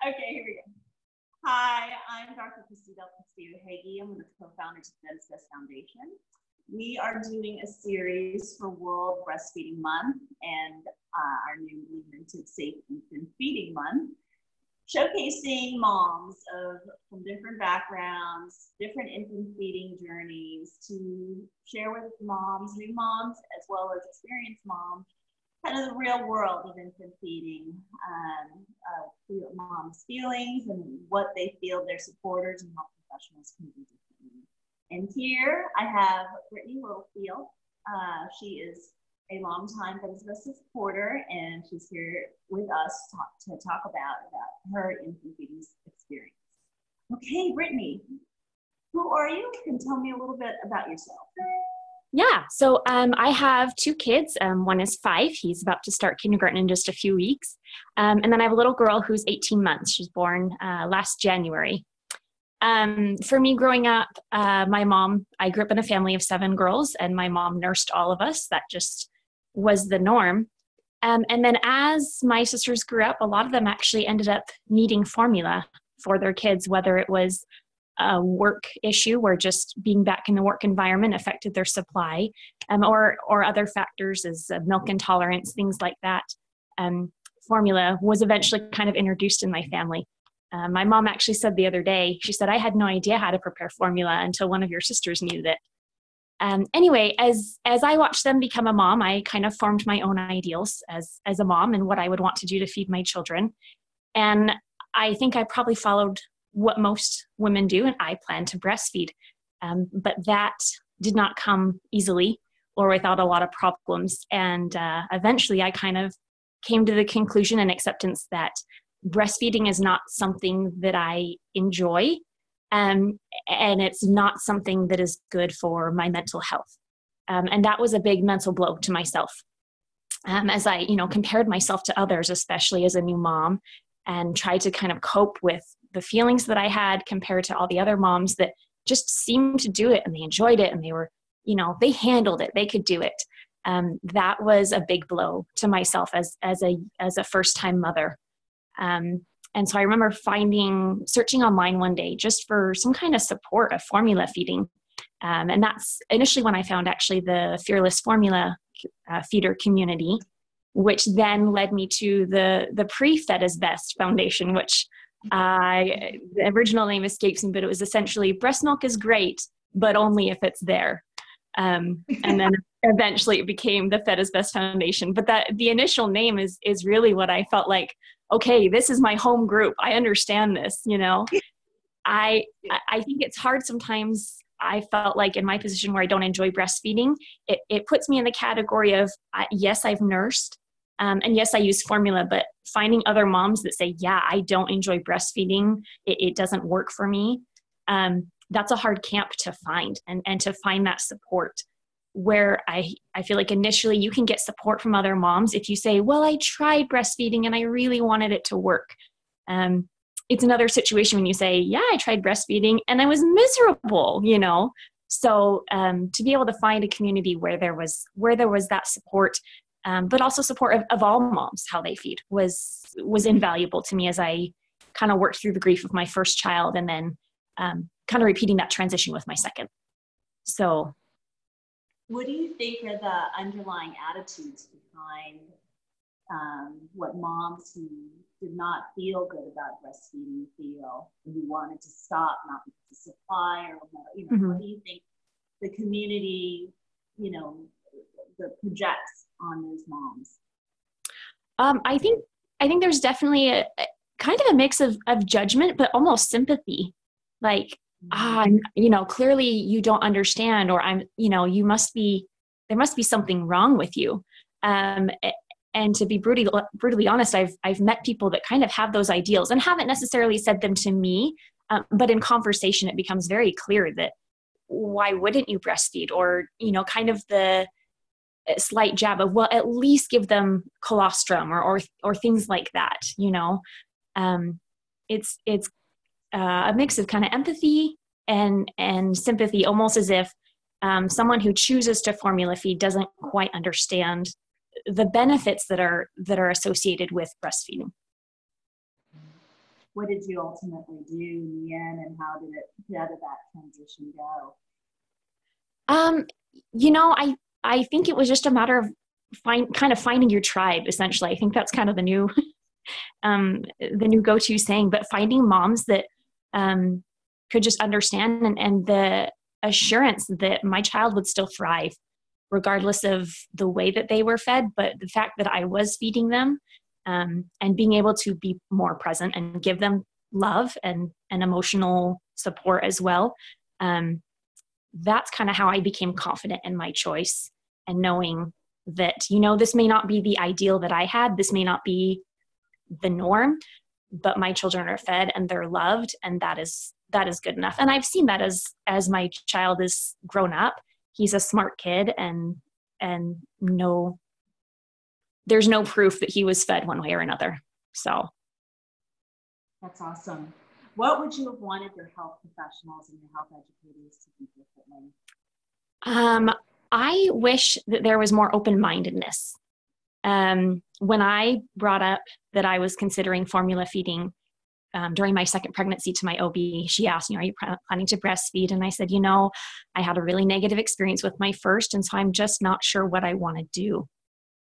Okay, here we go. Hi, I'm Dr. Christina Hagee. I'm one of the co-founders of Breastfeed Foundation. We are doing a series for World Breastfeeding Month and our newly minted Safe Infant Feeding Month, showcasing moms from different backgrounds, different infant feeding journeys to share with moms, new moms, as well as experienced moms, kind of the real world of infant feeding, moms' feelings and what they feel their supporters and health professionals can do differently. And here I have Brittany Littlefield. She is a longtime Breastfeed supporter, and she's here with us to talk about her infant feeding experience. Okay, Brittany, who are you? And tell me a little bit about yourself. Yeah, so I have two kids. One is 5. He's about to start kindergarten in just a few weeks. And then I have a little girl who's 18 months. She's born last January. For me growing up, I grew up in a family of 7 girls, and my mom nursed all of us. That just was the norm. And then as my sisters grew up, a lot of them actually ended up needing formula for their kids, whether it was a work issue where just being back in the work environment affected their supply, or other factors as milk intolerance, things like that. Formula was eventually kind of introduced in my family. My mom actually said the other day, she said, I had no idea how to prepare formula until one of your sisters needed it. Anyway, as I watched them become a mom, I kind of formed my own ideals as a mom and what I would want to do to feed my children. And I think I probably followed what most women do, and I plan to breastfeed. But that did not come easily or without a lot of problems. And eventually I kind of came to the conclusion and acceptance that breastfeeding is not something that I enjoy, and it's not something that is good for my mental health. And that was a big mental blow to myself. As I, compared myself to others, especially as a new mom, and tried to kind of cope with the feelings that I had compared to all the other moms that just seemed to do it and they enjoyed it and they were, they handled it, they could do it. That was a big blow to myself as a first-time mother. And so I remember searching online one day just for some kind of support of formula feeding. And that's initially when I found actually the Fearless Formula Feeder community, which then led me to the Pre-Fed is Best Foundation, which the original name escapes me, but it was essentially breast milk is great, but only if it's there. And then eventually it became the Fed is Best Foundation. But the initial name is really what I felt like, okay, this is my home group. I understand this, I think it's hard sometimes. I felt like in my position where I don't enjoy breastfeeding, it puts me in the category of, yes, I've nursed, and yes, I use formula, but finding other moms that say, yeah, I don't enjoy breastfeeding, it doesn't work for me, that's a hard camp to find, and to find that support where I feel like initially you can get support from other moms if you say, well, I tried breastfeeding and I really wanted it to work. It's another situation when you say, yeah, I tried breastfeeding and I was miserable, So to be able to find a community where there was that support, but also support of all moms, how they feed was invaluable to me as I kind of worked through the grief of my first child and then kind of repeating that transition with my second. So what do you think are the underlying attitudes behind what moms who did not feel good about breastfeeding feel, who wanted to stop, not because of supply or mm-hmm. What do you think the community, that projects on those moms? I think there's definitely a kind of a mix of judgment, but almost sympathy. Like, clearly you don't understand, or there must be something wrong with you. And to be brutally honest, I've met people that kind of have those ideals and haven't necessarily said them to me, but in conversation, it becomes very clear that why wouldn't you breastfeed? Or, kind of the slight jab of, well, at least give them colostrum or things like that. It's a mix of kind of empathy and sympathy, almost as if someone who chooses to formula feed doesn't quite understand the benefits that are associated with breastfeeding. what did you ultimately do in the end, and how did that transition go? I think it was just a matter of finding your tribe, essentially. I think that's kind of the new go-to saying, but finding moms that could just understand and the assurance that my child would still thrive regardless of the way that they were fed, but the fact that I was feeding them, and being able to be more present and give them love and emotional support as well. That's kind of how I became confident in my choice, and knowing that, this may not be the ideal that I had, this may not be the norm, but my children are fed and they're loved, and that is good enough. And I've seen that as my child is grown up. He's a smart kid, and there's no proof that he was fed one way or another. So that's awesome. What would you have wanted your health professionals and your health educators to do differently? I wish that there was more open-mindedness. When I brought up that I was considering formula feeding during my second pregnancy to my OB, she asked, are you planning to breastfeed? And I said, I had a really negative experience with my first, and so I'm just not sure what I want to do.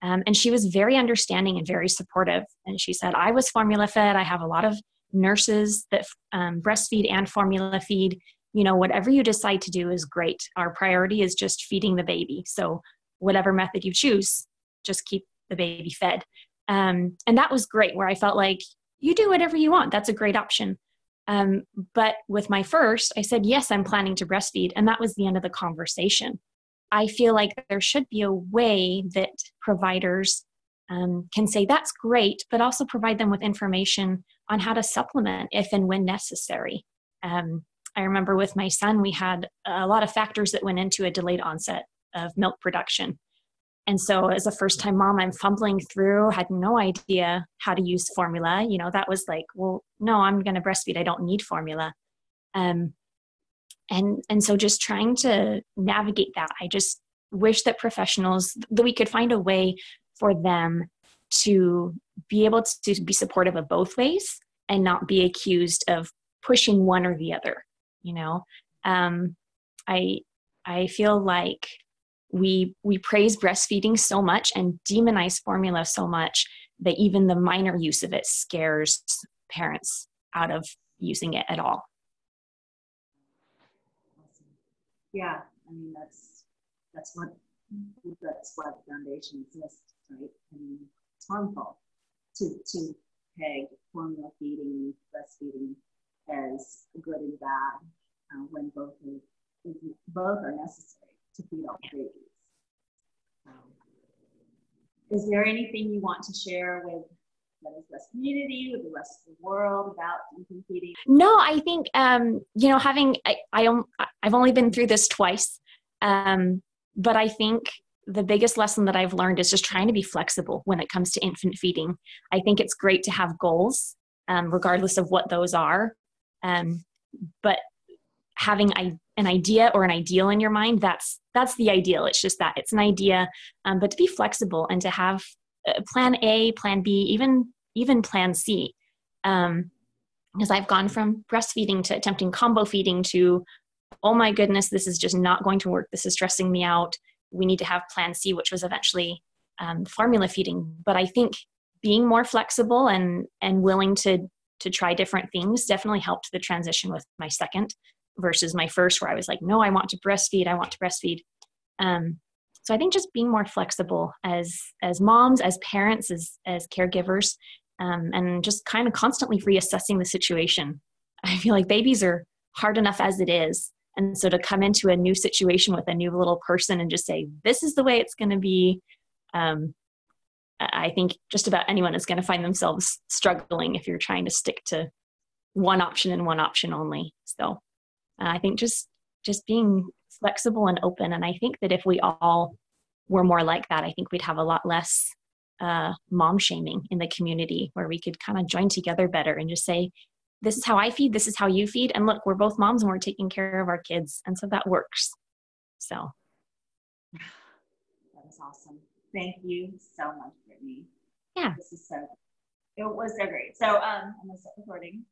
And she was very understanding and very supportive. And she said, I was formula fed. I have a lot of nurses that breastfeed and formula feed. Whatever you decide to do is great. Our priority is just feeding the baby. So whatever method you choose, just keep the baby fed. And that was great, where I felt like, you do whatever you want. That's a great option. But with my first, I said, yes, I'm planning to breastfeed. And that was the end of the conversation. I feel like there should be a way that providers can say that's great, but also provide them with information on how to supplement if and when necessary. I remember with my son, we had a lot of factors that went into a delayed onset of milk production. And so as a first-time mom, I'm fumbling through, had no idea how to use formula. That was like, well, no, I'm going to breastfeed. I don't need formula. And so just trying to navigate that, I just wish that that we could find a way for them to be able to be supportive of both ways and not be accused of pushing one or the other. I feel like we praise breastfeeding so much and demonize formula so much that even the minor use of it scares parents out of using it at all. Yeah, I mean, that's why the foundation exists, right? I mean, it's harmful to peg formula feeding, breastfeeding as good and bad when both are necessary to feed all babies. Is there anything you want to share with the breast community, with the rest of the world about infant feeding? No, I think I've only been through this twice, but I think the biggest lesson that I've learned is just trying to be flexible when it comes to infant feeding. I think it's great to have goals, regardless of what those are, but having an idea or an ideal in your mind, that's the ideal. It's just that it's an idea, but to be flexible and to have plan A, plan B, even plan C. Because I've gone from breastfeeding to attempting combo feeding to, oh my goodness, this is just not going to work. This is stressing me out. We need to have plan C, which was eventually formula feeding. But I think being more flexible and willing to try different things definitely helped the transition with my second versus my first, where I was like, no, I want to breastfeed. So I think just being more flexible as moms, as parents, as caregivers, and just kind of constantly reassessing the situation. I feel like babies are hard enough as it is. And so to come into a new situation with a new little person and just say, this is the way it's going to be, I think just about anyone is going to find themselves struggling if you're trying to stick to one option and one option only. So I think just being flexible and open. And I think that if we all were more like that, I think we'd have a lot less mom shaming in the community, where we could kind of join together better and just say, this is how I feed, this is how you feed. And look, we're both moms and we're taking care of our kids. And so that works. So. That is awesome. Thank you so much, Brittany. Yeah. This is so It was so great. So I'm gonna start recording.